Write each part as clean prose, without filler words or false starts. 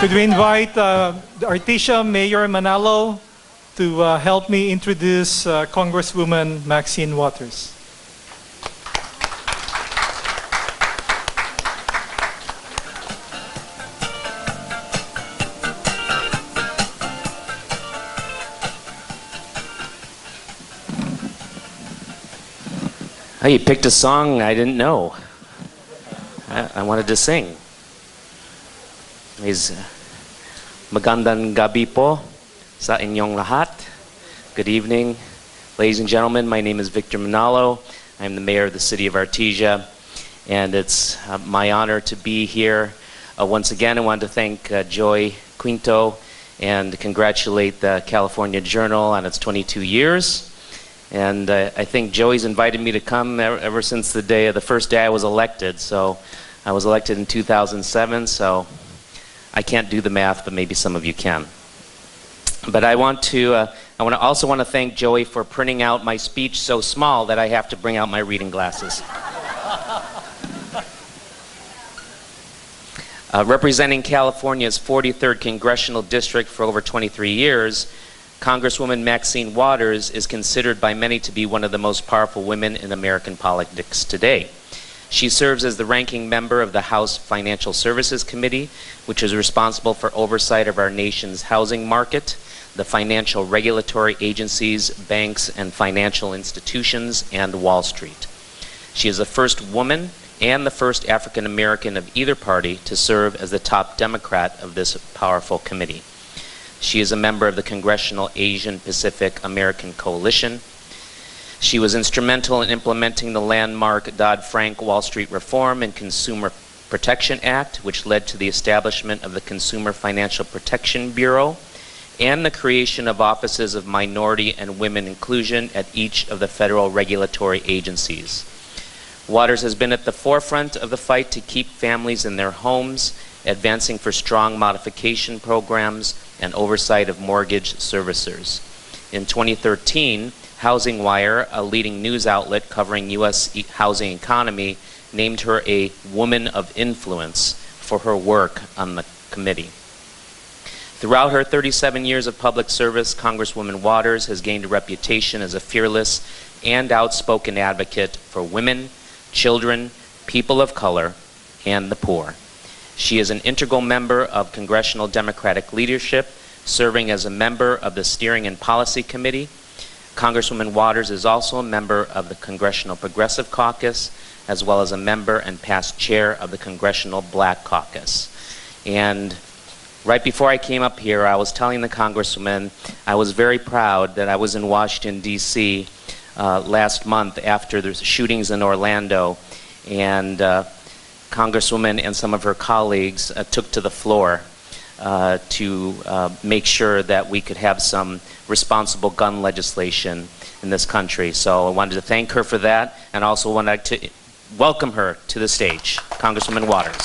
Could we invite Artesia Mayor Manalo to help me introduce Congresswoman Maxine Waters. Oh, you picked a song I didn't know. I wanted to sing. Is magandang gabi po sa inyong lahat. Good evening, ladies and gentlemen. My name is Victor Manalo. I'm the mayor of the city of Artesia, and it's my honor to be here. Once again, I want to thank Joy Quinto and congratulate the California Journal on its 22 years. And I think Joey's invited me to come ever since the first day I was elected. So I was elected in 2007, so I can't do the math, but maybe some of you can. But I also want to thank Joey for printing out my speech so small that I have to bring out my reading glasses. Representing California's 43rd Congressional District for over 23 years, Congresswoman Maxine Waters is considered by many to be one of the most powerful women in American politics today. She serves as the ranking member of the House Financial Services Committee, which is responsible for oversight of our nation's housing market, the financial regulatory agencies, banks, and financial institutions, and Wall Street. She is the first woman and the first African American of either party to serve as the top Democrat of this powerful committee. She is a member of the Congressional Asian Pacific American Coalition. She was instrumental in implementing the landmark Dodd-Frank Wall Street Reform and Consumer Protection Act, which led to the establishment of the Consumer Financial Protection Bureau and the creation of offices of minority and women inclusion at each of the federal regulatory agencies. Waters has been at the forefront of the fight to keep families in their homes, advancing for strong modification programs and oversight of mortgage servicers. In 2013, Housing Wire, a leading news outlet covering U.S. housing economy, named her a woman of influence for her work on the committee. Throughout her 37 years of public service, Congresswoman Waters has gained a reputation as a fearless and outspoken advocate for women, children, people of color, and the poor. She is an integral member of Congressional Democratic leadership, serving as a member of the Steering and Policy Committee. Congresswoman Waters is also a member of the Congressional Progressive Caucus, as well as a member and past chair of the Congressional Black Caucus. And right before I came up here, I was telling the Congresswoman I was very proud that I was in Washington, D.C. Last month after the shootings in Orlando, and Congresswoman and some of her colleagues took to the floor to make sure that we could have some responsible gun legislation in this country. So I wanted to thank her for that, and also wanted to welcome her to the stage, Congresswoman Waters.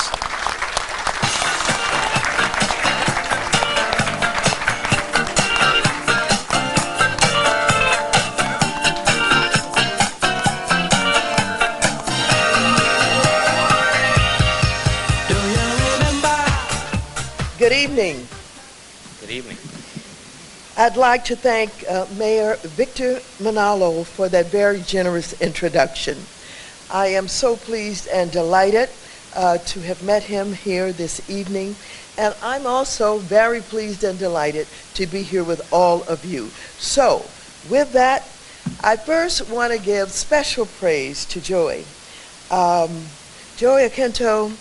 Good evening. Good evening. I'd like to thank Mayor Victor Manalo for that very generous introduction. I am so pleased and delighted to have met him here this evening, and I'm also very pleased and delighted to be here with all of you. So, with that, I first want to give special praise to Joy. Joy Quinto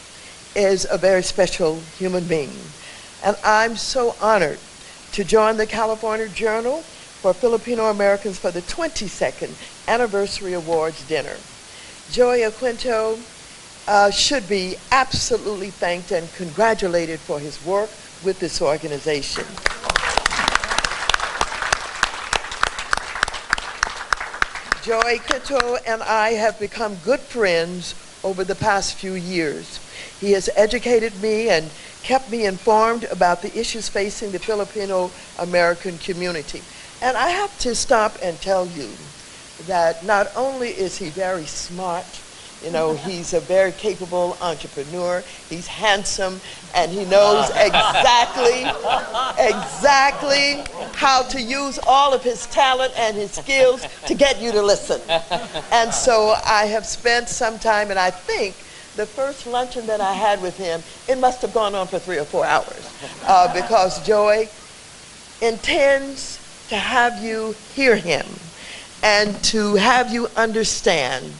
is a very special human being. And I'm so honored to join the California Journal for Filipino Americans for the 22nd Anniversary Awards Dinner. Joey Quinto should be absolutely thanked and congratulated for his work with this organization. Joey Quinto and I have become good friends over the past few years. He has educated me and kept me informed about the issues facing the Filipino American community. And I have to stop and tell you that not only is he very smart, You know, he's a very capable entrepreneur. He's handsome, and he knows exactly how to use all of his talent and his skills to get you to listen. And so I have spent some time, and I think the first luncheon that I had with him, it must have gone on for 3 or 4 hours, because Joy intends to have you hear him and to have you understand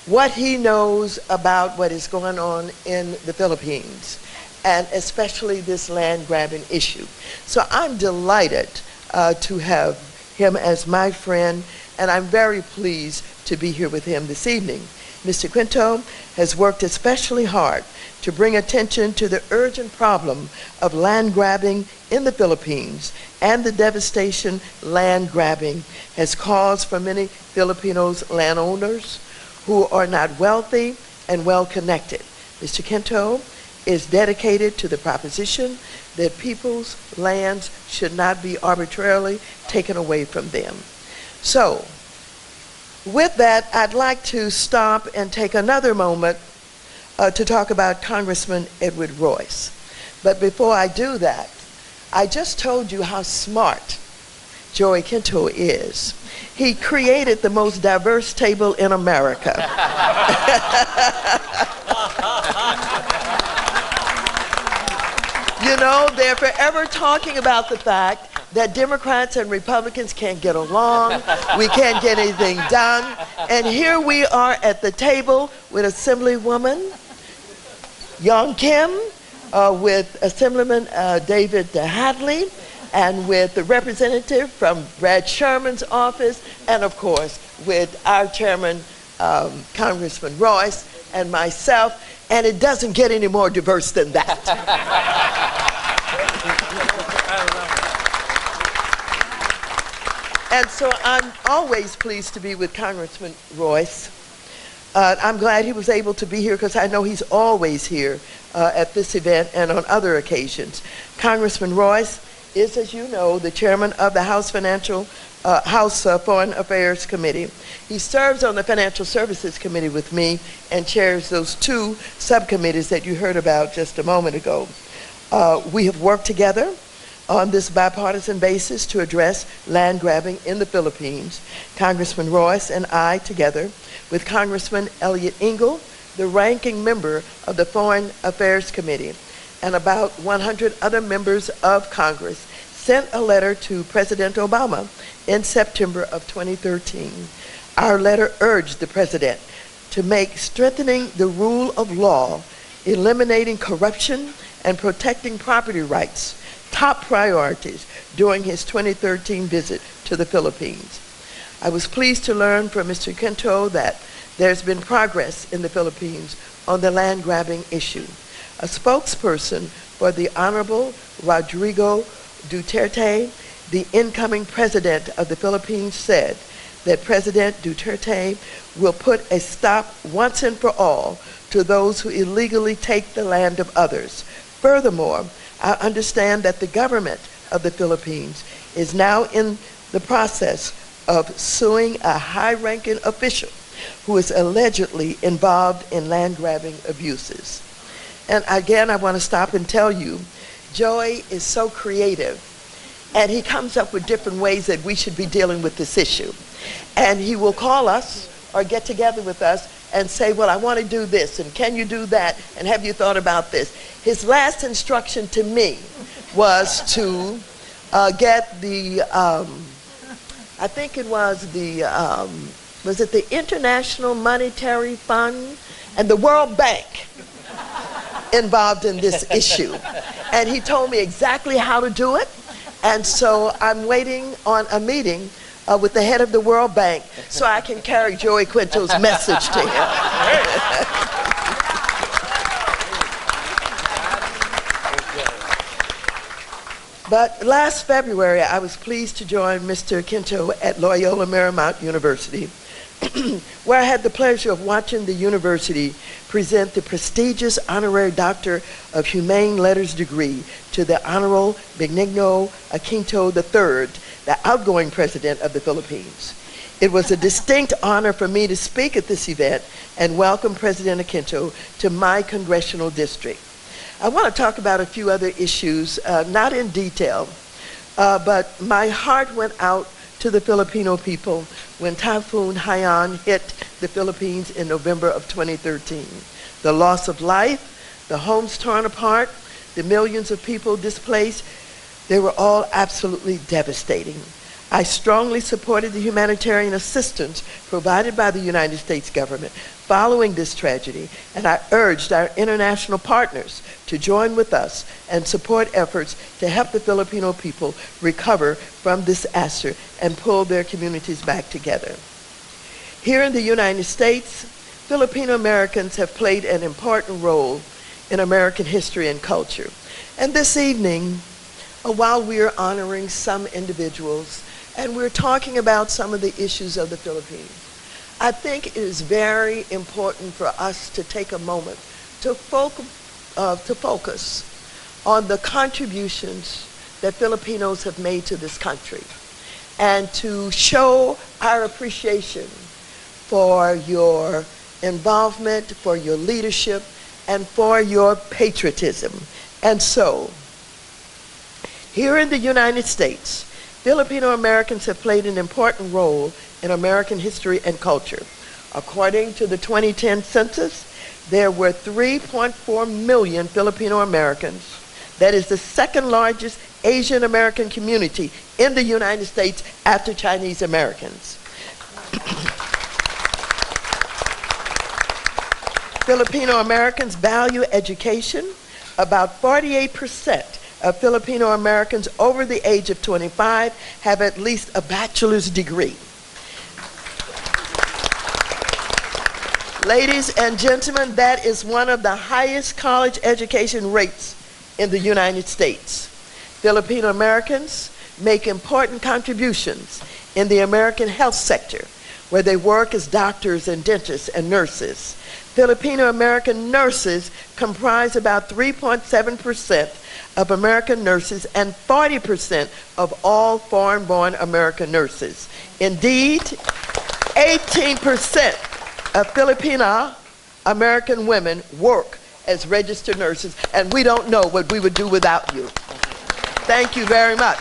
what he knows about what is going on in the Philippines, and especially this land grabbing issue. So I'm delighted to have him as my friend, and I'm very pleased to be here with him this evening. Mr. Quinto has worked especially hard to bring attention to the urgent problem of land grabbing in the Philippines and the devastation land grabbing has caused for many Filipinos landowners who are not wealthy and well connected. Mr. Quinto is dedicated to the proposition that people's lands should not be arbitrarily taken away from them. So, with that, I'd like to stop and take another moment to talk about Congressman Edward Royce. But before I do that, I just told you how smart Joey Quinto is. He created the most diverse table in America. You know, they're forever talking about the fact that Democrats and Republicans can't get along, we can't get anything done, and here we are at the table with Assemblywoman Young Kim, with Assemblyman David Hadley, and with the representative from Brad Sherman's office, and of course with our chairman, Congressman Royce, and myself, and it doesn't get any more diverse than that. And so I'm always pleased to be with Congressman Royce. I'm glad he was able to be here because I know he's always here at this event and on other occasions. Congressman Royce is, as you know, the chairman of the House Foreign Affairs Committee. He serves on the Financial Services Committee with me and chairs those 2 subcommittees that you heard about just a moment ago. We have worked together on this bipartisan basis to address land grabbing in the Philippines. Congressman Royce and I, together with Congressman Elliot Engel, the ranking member of the Foreign Affairs Committee, and about 100 other members of Congress, sent a letter to President Obama in September of 2013. Our letter urged the president to make strengthening the rule of law, eliminating corruption, and protecting property rights top priorities during his 2013 visit to the Philippines. I was pleased to learn from Mr. Quinto that there's been progress in the Philippines on the land grabbing issue. A spokesperson for the Honorable Rodrigo Duterte, the incoming president of the Philippines, said that President Duterte will put a stop once and for all to those who illegally take the land of others. Furthermore, I understand that the government of the Philippines is now in the process of suing a high-ranking official who is allegedly involved in land-grabbing abuses. And again, I want to stop and tell you, Joey is so creative, and he comes up with different ways that we should be dealing with this issue. And he will call us or get together with us and say, well, I want to do this, and can you do that, and have you thought about this? His last instruction to me was to get the, I think it was the International Monetary Fund and the World Bank involved in this issue. And he told me exactly how to do it, and so I'm waiting on a meeting with the head of the World Bank so I can carry Joey Quinto's message to him. But last February, I was pleased to join Mr. Quinto at Loyola Marymount University, where I had the pleasure of watching the university present the prestigious Honorary Doctor of Humane Letters degree to the Honorable Benigno Aquino III, the outgoing president of the Philippines. It was a distinct honor for me to speak at this event and welcome President Akinto to my congressional district. I want to talk about a few other issues, not in detail, but my heart went out to the Filipino people when Typhoon Haiyan hit the Philippines in November of 2013. The loss of life, the homes torn apart, the millions of people displaced, they were all absolutely devastating. I strongly supported the humanitarian assistance provided by the United States government following this tragedy, and I urged our international partners to join with us and support efforts to help the Filipino people recover from this disaster and pull their communities back together. Here in the United States, Filipino Americans have played an important role in American history and culture. And this evening, while we are honoring some individuals and we're talking about some of the issues of the Philippines, I think it is very important for us to take a moment to focus on the contributions that Filipinos have made to this country and to show our appreciation for your involvement, for your leadership, and for your patriotism. And so, here in the United States, Filipino Americans have played an important role in American history and culture. According to the 2010 census, there were 3.4 million Filipino Americans. That is the second largest Asian American community in the United States after Chinese Americans. Filipino Americans value education. About 48% of Filipino Americans over the age of 25 have at least a bachelor's degree. Ladies and gentlemen, that is one of the highest college education rates in the United States. Filipino Americans make important contributions in the American health sector, where they work as doctors and dentists and nurses. Filipino American nurses comprise about 3.7% of American nurses and 40% of all foreign-born American nurses. Indeed, 18% of Filipina American women work as registered nurses, and we don't know what we would do without you. Thank you very much.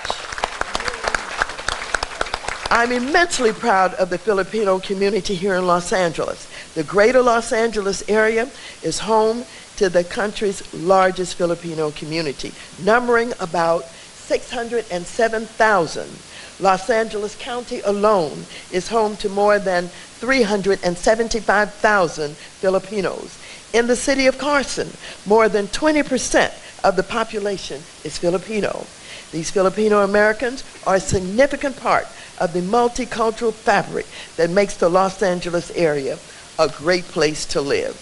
I'm immensely proud of the Filipino community here in Los Angeles. The greater Los Angeles area is home to the country's largest Filipino community, numbering about 607,000. Los Angeles County alone is home to more than 375,000 Filipinos. In the city of Carson, more than 20% of the population is Filipino. These Filipino Americans are a significant part of the multicultural fabric that makes the Los Angeles area a great place to live.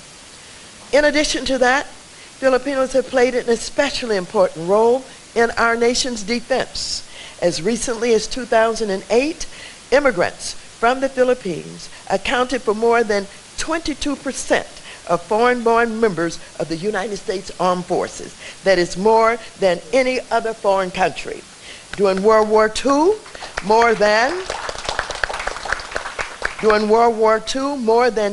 In addition to that, Filipinos have played an especially important role in our nation's defense. As recently as 2008, immigrants from the Philippines accounted for more than 22% of foreign-born members of the United States Armed Forces. That is more than any other foreign country. During World War II, more than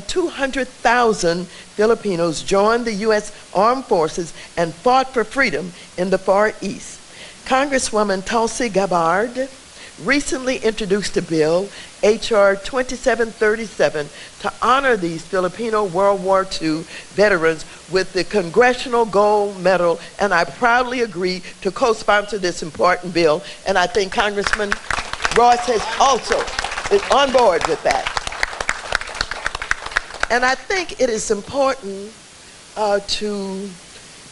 200,000 Filipinos joined the U.S. Armed Forces and fought for freedom in the Far East. Congresswoman Tulsi Gabbard recently introduced a bill, H.R. 2737, to honor these Filipino World War II veterans with the Congressional Gold Medal, and I proudly agree to co-sponsor this important bill, and I think Congressman Ross has also is on board with that. And I think it is important to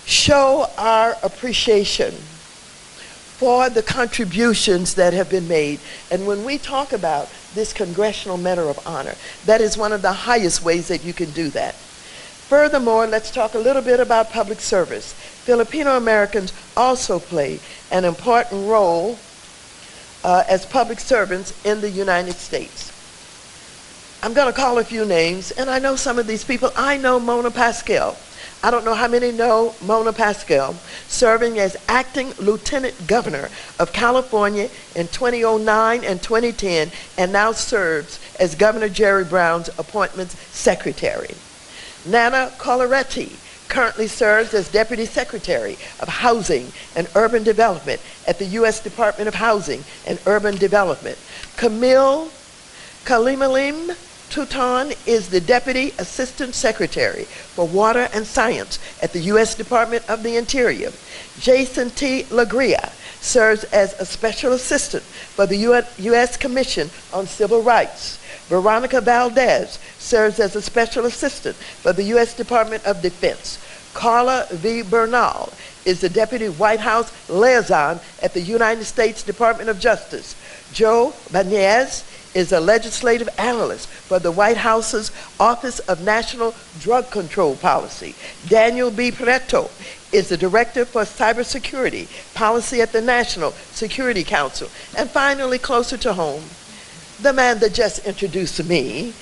show our appreciation for the contributions that have been made. And when we talk about this Congressional Medal of Honor, that is one of the highest ways that you can do that. Furthermore, let's talk a little bit about public service. Filipino Americans also play an important role as public servants in the United States. I'm going to call a few names, and I know some of these people. I know Mona Pascal. I don't know how many know Mona Pascal, serving as acting lieutenant governor of California in 2009 and 2010, and now serves as Governor Jerry Brown's appointments secretary. Nana Coloretti currently serves as Deputy Secretary of Housing and Urban Development at the U.S. Department of Housing and Urban Development. Camille Kalimalim Touton is the Deputy Assistant Secretary for Water and Science at the U.S. Department of the Interior. Jason T. Legria serves as a Special Assistant for the U.S. Commission on Civil Rights. Veronica Valdez serves as a Special Assistant for the U.S. Department of Defense. Carla V. Bernal is the Deputy White House Liaison at the United States Department of Justice. Joe Banez is a legislative analyst for the White House's Office of National Drug Control Policy. Daniel B. Preto is the Director for Cybersecurity Policy at the National Security Council. And finally, closer to home, the man that just introduced me,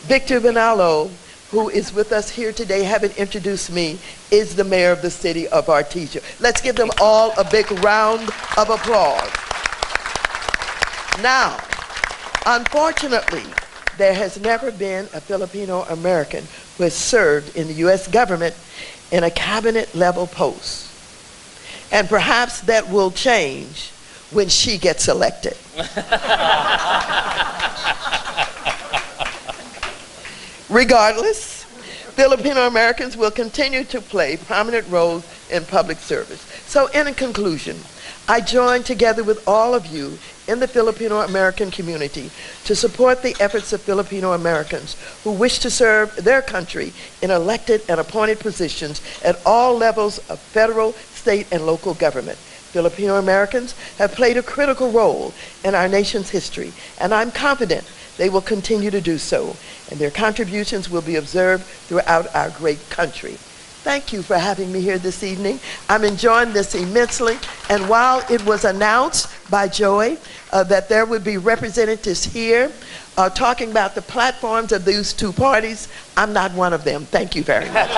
Victor Manalo, who is with us here today, having introduced me, is the mayor of the city of Artesia. Let's give them all a big round of applause. Now, unfortunately, there has never been a Filipino American who has served in the U.S. government in a cabinet level post. And perhaps that will change when she gets elected. Regardless, Filipino Americans will continue to play prominent roles in public service. So in conclusion, I join together with all of you in the Filipino American community to support the efforts of Filipino Americans who wish to serve their country in elected and appointed positions at all levels of federal, state, and local government. Filipino Americans have played a critical role in our nation's history, and I'm confident they will continue to do so, and their contributions will be observed throughout our great country. Thank you for having me here this evening. I'm enjoying this immensely, and while it was announced by Joy that there would be representatives here talking about the platforms of these two parties, I'm not one of them. Thank you very much.